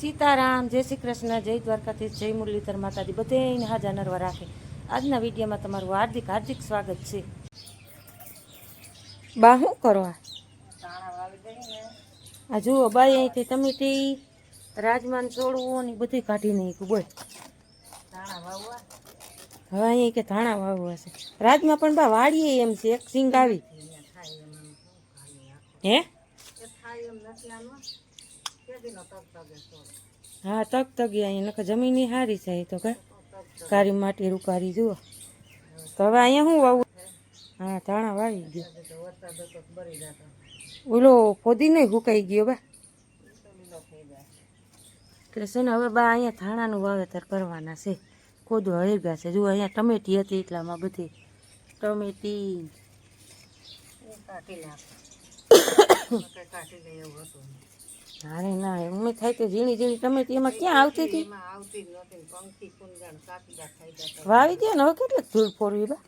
સીતારામ, જય શ્રી કૃષ્ણ, જય દ્વારકાધીશ, જય મુરલીધર માતાજી, બધેને હાજર નરવા રાખે. આજના વિડીયોમાં તમારું હાર્દિક હાર્દિક સ્વાગત છે. બા શું કરો? આ જુઓ બાઈ અહીંથી ટમેટી રાજમાન છોડવું ને બધું કાઢી નાખ્યું. બોલ હવે અહીંયા કે ધાણા વાવવા છે. રાજમાં પણ બા વાળીએ એમ છે, એક સિંગ આવી હે. હા તક તગી અહીંયા નકર જમીન સારી છે તો કે કારી માટી રૂકારી જુઓ. તો હવે અહીંયા શું વાવું? હા ધાણા વાવી ગયો. ઓલો ફોદી નહીં હુકાઈ ગયો બા એટલે છે ને. હવે બા અહીંયા ધાણાનું વાવેતર કરવાના છે. ખોદો હળગા છે. જુઓ અહીંયા ટમેટી હતી એટલામાં બધી ટમેટી અરે ના એમ થાય તો ઝીણી ઝીણી ટમેટી એમાં ક્યાં આવતી હતી? વાવી દે ને. હવે કેટલીક ધૂળ ફોરવી બા.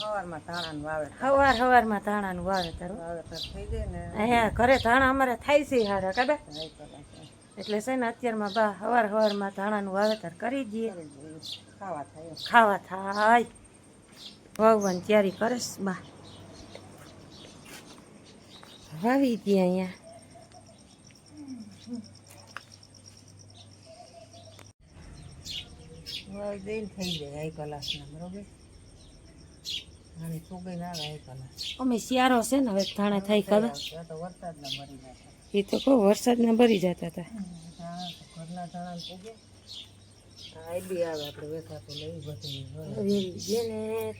હવારમાં ધાણાનું વાવેતર અહીંયા ઘરે ધાણા અમારે થાય છે હારા કાબે. એટલે છે ને અત્યારમાં બા હવારમાં ધાણાનું વાવેતર કરી દઈએ. ખાવા થાય વાવવાની તૈયારી કરે બા. વાવી દઈએ અહીંયા. વાવી દઈને થઈ જાય 1 કલાકના બરોબર. અમે શિયાળો છે ને હવે ધાણા થાય ખબર. એ તો કહો વરસાદના ભરી જતા હતા.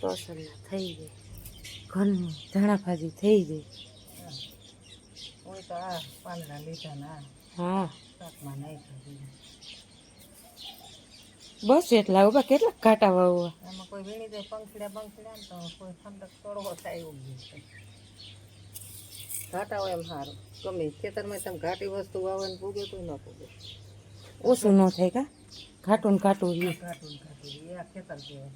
તો અસર થઈ જાય. ઘરની ધાણા ભાજી થઈ જાય. હા બસ એટલા ઉભા કેટલા કાંટા વાવવા. કોઈ વીણી દે પંખીડા ને તો કોઈ ઠંડક તોડવો થાય એવું ઘાટા હોય એમ સારું. ગમે ખેતરમાં તમે ઘાટી વસ્તુ વાવવાની પૂગે તો ન પૂગે. ઓછું ન થાય કા ઘાટું ને ઘાટું રહ્યું. ખેતર કહેવાય.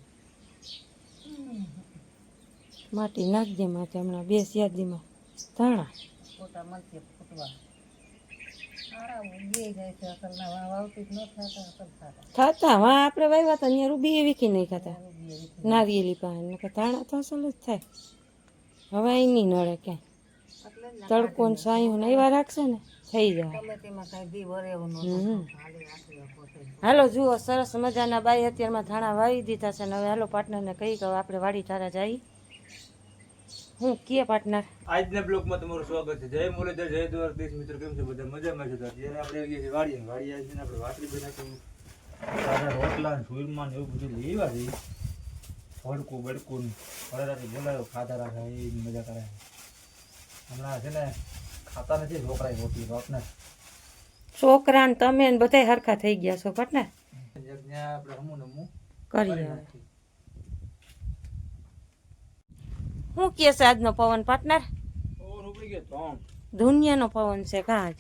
માટી નાખજે માથે હમણાં 2 શિયાળીમાં ધાણા ફોટા મળશે ફૂટવા. થતા હા આપણે વાવ્યા હતા ત્યાં રૂબી એ વીખી નહીં ખાતા નારિયેલી પાન ધાણા તો અસલ જ થાય. હવે અહીં નહીં નડે ક્યાંય. તડકો ને સાયું ને એવા રાખશે ને થઈ જાય. હાલો જુઓ સરસ મજાના બાઈ અત્યારમાં ધાણા વાવી દીધા છે ને હવે હાલો પાર્ટનરને કહી કે આપણે વાડી તારા જાય. હું કે પાર્ટનર આજના બ્લોગમાં તમારું સ્વાગત છે. જય મુરલીધર, જય દ્વારકાધીશ. મિત્રો કેમ છે બધા? મજામાં છે. અત્યારે આપણે આવી ગયા વાડી આવી છે ને આપણે વાટલી બનાવી સારા રોટલા ને સુરમા ને એવું બધું લેવા છે. ભડકું બડકું ફરારાથી બોલાયો ખાધા રાખે એ મજા કરે. હમણાં છે ને ખાતા નથી છોકરા રોટલી રોટને. છોકરા ને તમે ને બધા હરખા થઈ ગયા છો પાર્ટનર. આપણે હમું નમું કરીએ. શું કે છે આજનો પવન પાર્ટનર? દુનિયાનો પવન છે કા આજ?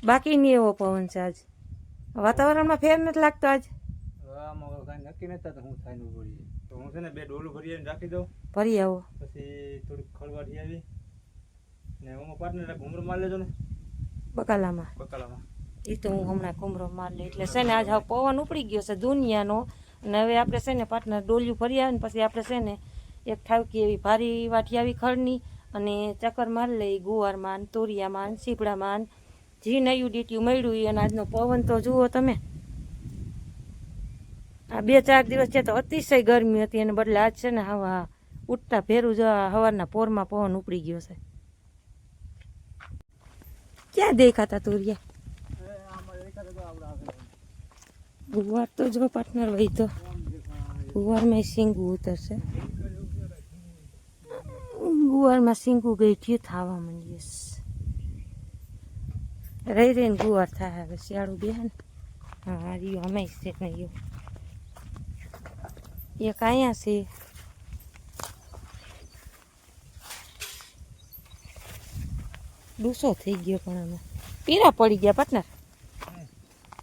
બાકી નહીં એવો પવન છે આજ. વાતાવરણમાં ફેર નથી લાગતો આજ. નક્કી નથી થતું શું થાય તો હું છે ને 2 ડોલું ભરી રાખી દઉં. ભરી આવો પછી થોડીક ખળવાટી આવી ને હું પાર્ટનર ઘૂમરો માર લેજો ને બકાલામાં. એ તો હું હમણાં ઘૂમરો માર લે. એટલે છે ને આજ હવે પવન ઉપડી ગયો છે દુનિયાનો. અને હવે આપણે છે ને પાર્ટનર ડોલિયું ભરી આવે ને પછી આપણે છે ને એક ઠાવકી એવી ભારી વાટી આવી ખડની અને ચક્કર મારી લઈ ગુવારમાં તોરિયામાં સીપડામાં જી નયું ડીટ્યું મળ્યું. અને આજનો પવન તો જુઓ તમે. આ 2-4 દિવસ છે તો અતિશય ગરમી હતી એને બદલે આજ છે ને હવા ઉઠતા ભેરું જો સવારના પોરમાં પવન ઉપડી ગયો છે. ક્યાં દેખાતા તોરિયા? ગુવાર તો જો પાર્ટનર વહી તો ગુવારમાં સિંગું ઉતરશે. ગુવારમાં સિંગું ગઈ થયું થવા માંડીએ. રહી રહીને ગુવાર થાય હવે શિયાળું બે ને. હા રહ્યું અમે છે નહીં. એક અહીંયા છે. ડૂસો થઈ ગયો પણ આમાં પીરા પડી ગયા પાર્ટનર.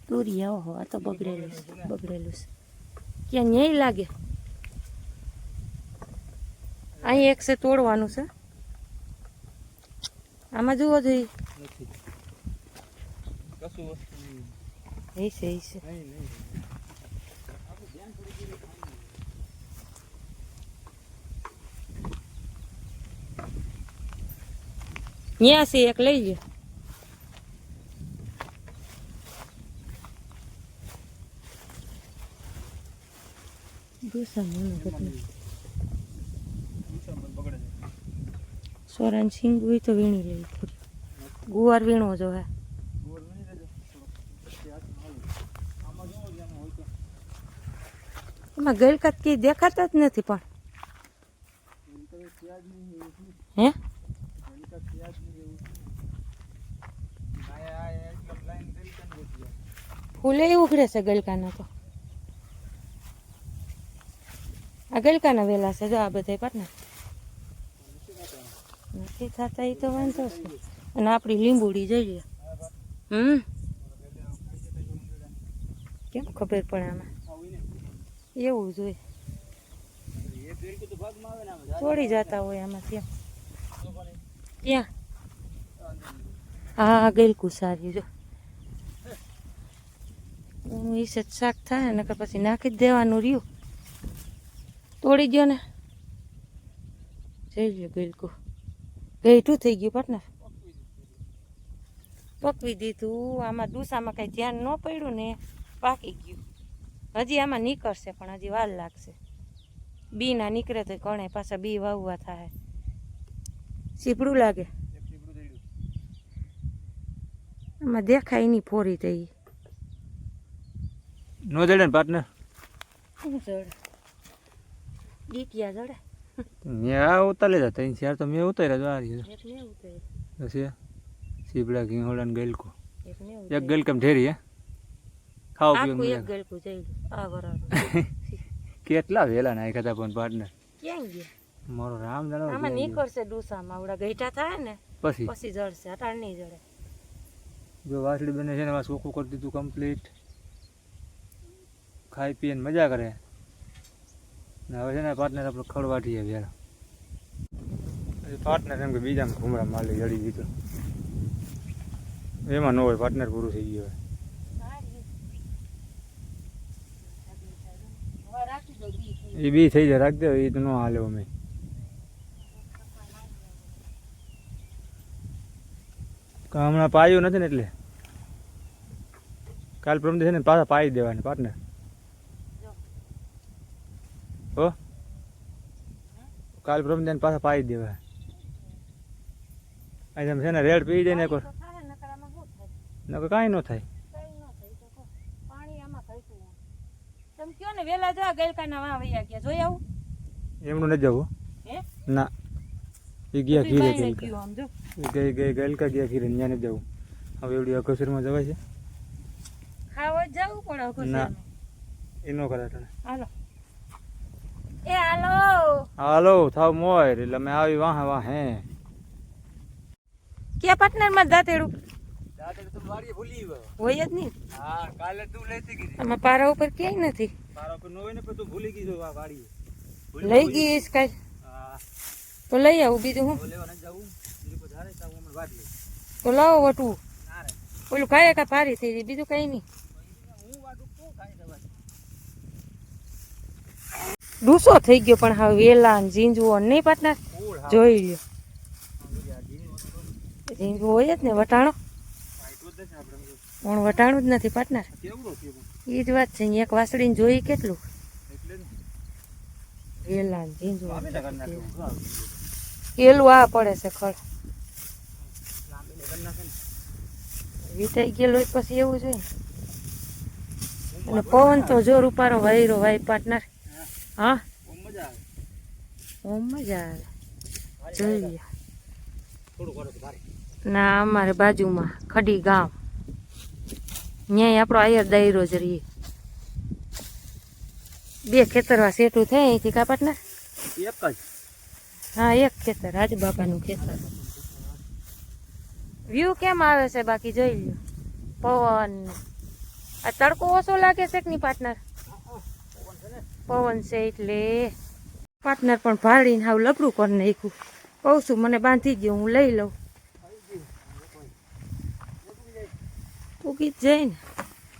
દૂરી આવો આ તો બગડેલું છે. ક્યાં ન્યાય લાગે. અહીં એક છે તોડવાનું છે. આમાં જુઓ જોઈએ કશું વસ્તુ નહીં. હશે હશે નહીં નહીં આપણું ધ્યાન થોડી દીધી ખાલી. ત્યાં છે એક લઈ લ્યો સોરાન સિંગ હોય તો વીણી લઈ થોડી ગુવાર વીણવો જો હે એમાં ગલકાત કઈ દેખાતા જ નથી પણ હે ફૂલે ઉઘડે છે ગલકાના તો આ ગલકાના વેલા છે જો આ બધા પાટના નથી થતા એ તો વાંધો છે અને આપણી લીંબુડી જોઈ લે કેમ ખબર પડે આમાં એવું જોઈએ તોડી જતા હોય આમાં ત્યાં ત્યાં હા ગલકું સારી જો ઈસે શાક થાય ને પછી નાખી જ દેવાનું રહ્યું તોડી ગયો ને જઈ લ્યો ગલકું ગઈઠું થઈ ગયું પાટનર પકવી દીધું આમાં ડૂસામાં કઈ ધ્યાન ન પડ્યું ને પાકી ગયું હજી આમાં નીકળશે પણ હજી વાર લાગશે બી ના નીકળે તો કણે પાછા બી વાવવા થાય સીપડું લાગે આમાં દેખાય નહીં ફોરી થઈ નો જડે ને પાર્ટનર શું જડે ડીટિયા જડે મેં ઉતારી લીધા ત્રણ ચાર તો મેં ઉતાર્યા જો આ એટલે ઉતારે પછી સીપડા ઘીહોડા ને ગલકો એટલે એક ગલકમ ઢેરી હે ખાવ આખું પીવું એક ગળકું જઈ આ વરાળ કેટલા વેલા નાખ્યા હતા પણ પાર્ટનર ક્યાં ગયા મારો રામ જાણો આમાં નીકળશે ડૂસામાં આવડા ગઈઠા થાય ને પછી પછી જળશે અટાણ નહીં જડે જો વાસળી બને છે ને એમાં ચોખ્ખું કરી દીધું કમ્પ્લીટ ખાઈ પીને મજા કરે ને હવે છે ને પાર્ટનર આપણે ખડવાટીએ વેલા પાર્ટનર એમ કે બીજામાં ઘૂમરા માલી જડી દીધું એમાં ન હોય પાર્ટનર પૂરું થઈ ગયું એ બી થઈ જાય રાખ દે એ તો ન હાલે અમે હમણાં પાયું નથી ને એટલે કાલ પ્રમ છે ને પાછા પાઈ દેવાની પાર્ટનર હો કાલ પ્રમ પાછા પાઈ દેવા અહીં છે ને રેડ પી જાય ને એક નકર કાંઈ ન થાય તમે કયો ને વેલા જો ગલકાના વાં વયા ગયા જોઈ આવું એમનું નથી જવું હે ના એ ગયા ઘીરે બાઈને ગલકા ગયું આમ જો ગઈ ગલકા ગયા ઘીરે ત્યાં નથી જવું હવે એવડી અકસરમાં જવાય છે ખાવા જવું પડે ના. ખુશી એ ન કરે તને હાલો એ હાલો હાલો થાવ મોર એટલે અમે આવી વાહે વાહે ક્યાં પાર્ટનર માં દાંતેડું દાદા તું વાડીએ ભૂલી ગયો હોય જ નહીં હા કાલે તું લેતી ગઈ આમાં પારા ઉપર ક્યાંય નથી તારો પર ન હોય ને પણ તું ભૂલી ગઈ છો આ વાડીએ લઈ ગઈશ કાંઈ હા તો લઈ આવું બીજું હું લેવા ન જાવું બીજું કોઈ ધારે તાવ અમે વાટ લઈ તો લાવો વટવું ના રે ઓલું ખાય કા પારી થઈ ગઈ બીજું કઈ નહીં હું વાટું તો ખાઈ જવાય ડૂસો થઈ ગયો પણ હવે વેલા ને ઝીંજવો ને નહીં પાર્ટનર ફૂલ હા જોઈ લ્યો ઝીંજવો હોય જ ને વટાણો ફાઈટો જ છે આપણે પણ વટાણું જ નથી પાર્ટનર કેવડો કેવો એ જ વાત છે એક વાસળીને જોઈ કેટલું એટલે જ વેલા ને ઝીંજવો અમે તો કરી નાખ્યું કેલું આ પડે છે ખડ લાંબી ને કરી નાખે ને વીટાઈ ગયેલું હોય પછી એવું જોઈએ અને પવન તો જોર ઉપારો વાયરો વાય પાર્ટનર હા બહુ મજા આવે ઓમ મજા આવે જોઈએ થોડું કરો તો ભારે ના અમારે બાજુમાં ખડી ગામ ન્યાય આપણો આયર દાયરો જ રહીએ બે ખેતરમાં સેટું થાય અહીંથી કા પાર્ટનર એક જ હા એક ખેતર રાજબાપાનું ખેતર વ્યૂ કેમ આવે છે બાકી જોઈ લ્યો પવન આ તડકો ઓછો લાગે છે કે નહીં પાર્ટનર પવન છે એટલે પાર્ટનર પણ ભાડીને હાવ લબડું કરી નાખ્યું કહું છું મને બાંધી ગયું હું લઈ લઉં પૂગી જ જાય ને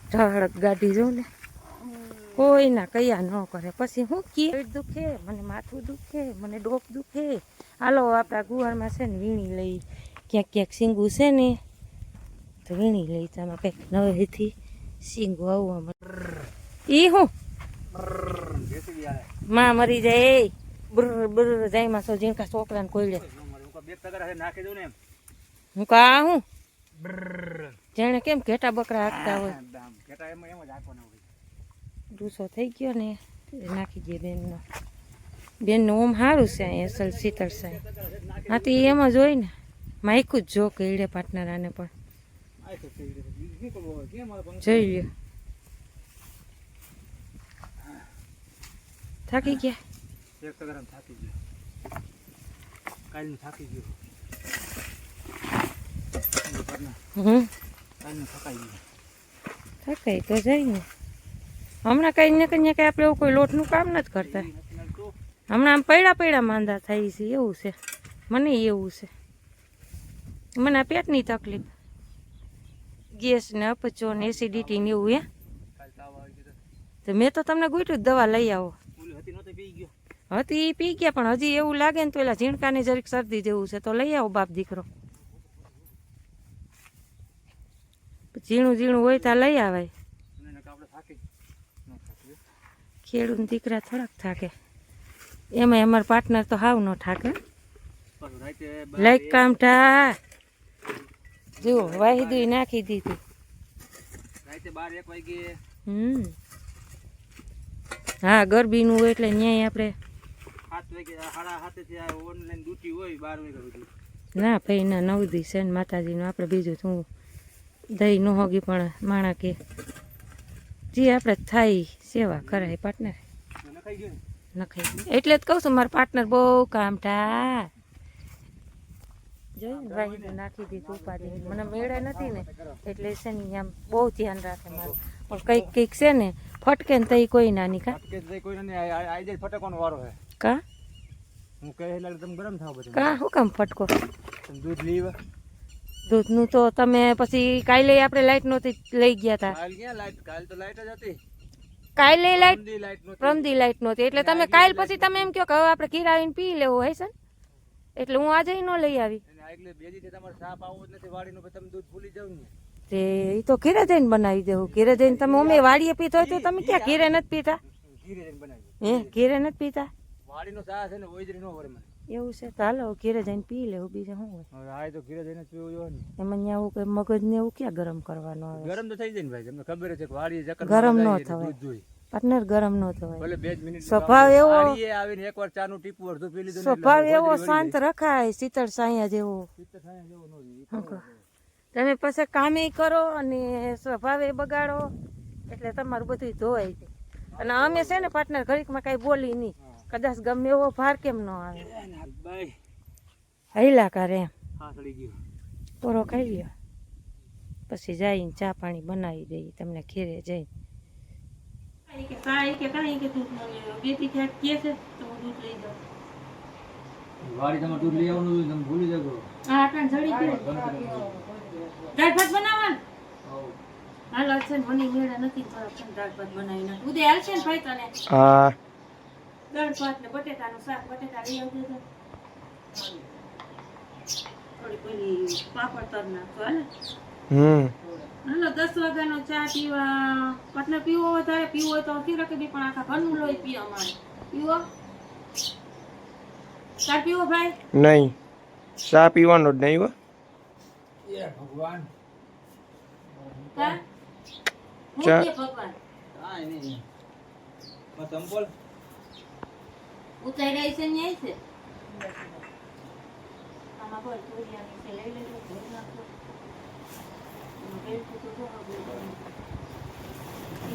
ઢળક ગાડી જો ને કોઈ ના કયા ન કરે પછી હું પેટ દુખે મને માથું દુખે મને ડોક દુખે હાલો આપણા ગુવારમાં છે ને વીણી લઈ ક્યાંક ક્યાંક સીંગું છે ને તો વીણી લઈ તમે કંઈક નવેથી સીંગું આવવા ઈ હું માં મરી જાય બ્ર બ્ર જાય માં સો જીણકા છોકરાને કોઈડે હું કા હું જાણે કેમ ઘેટા બકરા હાંકતા હોય ડૂસો થઈ ગયો ને નાખી દે બેનનો બેનનું ઓમ સારું છે અહીં અસલ શીતળ સાંઈ હા તો એમાં જોઈ ને માયકું જ જો કે ઈડે પાર્ટનર આને પણ જોઈ લ્યો થાકી ગયા થકાઈ તો જાય ને હમણાં કઈ ને કઈ આપણે એવું કોઈ લોટનું કામ નથી કરતા હમણાં આમ પૈડા માંદા થાય છે એવું છે મને એવું છે મને આ પેટની તકલીફ ગેસ ને અપચો ને એસિડિટી ને એવું તો મેં તો તમને ગોઈઠું દવા લઈ આવો હતી એ પી ગયા પણ હજી એવું લાગે ને તો એલા ઝીણકાને જરીક શરદી જેવું છે તો લઈ આવો બાપ દીકરો ઝીણું ઝીણું હોય ત્યાં લઈ આવાય ખેડૂત દીકરા થોડાક થાકે એમાં અમારા પાર્ટનર તો હાવ ન થાકે લાઈક કામઠા જુઓ વાહિદું નાખી દીધું હા ગરબીનું હોય એટલે ન્યાય આપણે ના ભાઈ ના 9 દિવસ છે ને માતાજીનું આપણે બીજું શું દહીં ન હોગી પણ માણા કે જે આપણે થાય સેવા કરાય પાર્ટનર નખાઈ એટલે જ કહું છું મારા પાર્ટનર બહુ કામઠા જોયું ને વાહિદું નાખી દીધું ઉપાડી મને મેળે નથી ને એટલે છે ને આમ બહુ ધ્યાન રાખે મારું પણ કંઈક કંઈક છે ને ફટકે ને તઈ કોઈ નાની કા કા હું કહે એટલે તમે ગરમ થાવ બધું કા હું કામ ફટકો દૂધ લીવા દૂધનું તો તમે પછી કાલે આપણે લાઈટ નહોતી લઈ ગયા હતા કાલ તો લાઈટ જ હતી કાલે લાઈટ પ્રમદી લાઈટ નહોતી એટલે તમે કાલ પછી તમે એમ કહો કે હવે આપણે ઘીર આવીને પી લેવું હોય છે એટલે હું આજે ન લઈ આવી તે એ તો ઘીરે જઈને બનાવી દેવું ઘીરે જઈને તમે અમે વાડીએ પીતો હોય તો તમે ક્યાં ઘીરે નથી પીતા હે ઘીરે નથી પીતા એવું છે તો હાલો ઘીરે જઈને પી લેવું બીજું શું હોય એમાં ત્યાં કઈ મગજ ને એવું ક્યાં ગરમ કરવાનું આવે ગરમ તો થઈ જાય ને ભાઈ તમને ખબર છે કે વાડી ગરમ ન થવાય પાર્ટનર ગરમ ન થવાય સ્વભાવ એવો આવીને એકવાર ચાનું ટીપું અડધું પી લીધું સ્વભાવ એવો શાંત રખાય શીતળ સાયા જેવો તમે પછી કામે કરો અને સ્વભાવે બગાડો એટલે તમારું બધું ધોવાય છે અને અમે છે ને પાર્ટનર ઘડીકમાં કઈ બોલી નહીં કદાચ ગમે એવો ભાર કેમ ન આવે હૈલા કરે એમ પોરો ખાઈ લ્યો પછી જઈને ચા પાણી બનાવી દઈએ તમને ઘેરે જઈને વાડી તમારે દૂધ લઈ આવવાનું તમે ભૂલી જાવ દાળ ભાત બનાવવાનું હાલો છે ને મને મેળા નથી દાળ ભાત બનાવી નાખ ઉદય હાલશે ને ભાઈ તને હા દાળ ભાત ને બટેટાનું શાક બટેટા લઈ આવજો તો થોડી પેલી પાપડ તર નાખો હાલે હાલો 10 વાગ્યાનો ચા પીવા પાટનર પીવો વધારે પીવો હોય તો અડધી રાખી દે પણ આખા ઘરનું લોહી પીએ અમારે પીવો ચા પીવો ભાઈ નહીં ચા પીવાનો જ નહીં હો ભગવાન ચા ચા ભગવાન કાઈ નહીં સંપલ ઉતારી રહી છે ને છે આમાં બોલ તુરિયાની છે લઈ લેજો ધોઈ નાખો બેલ તો જો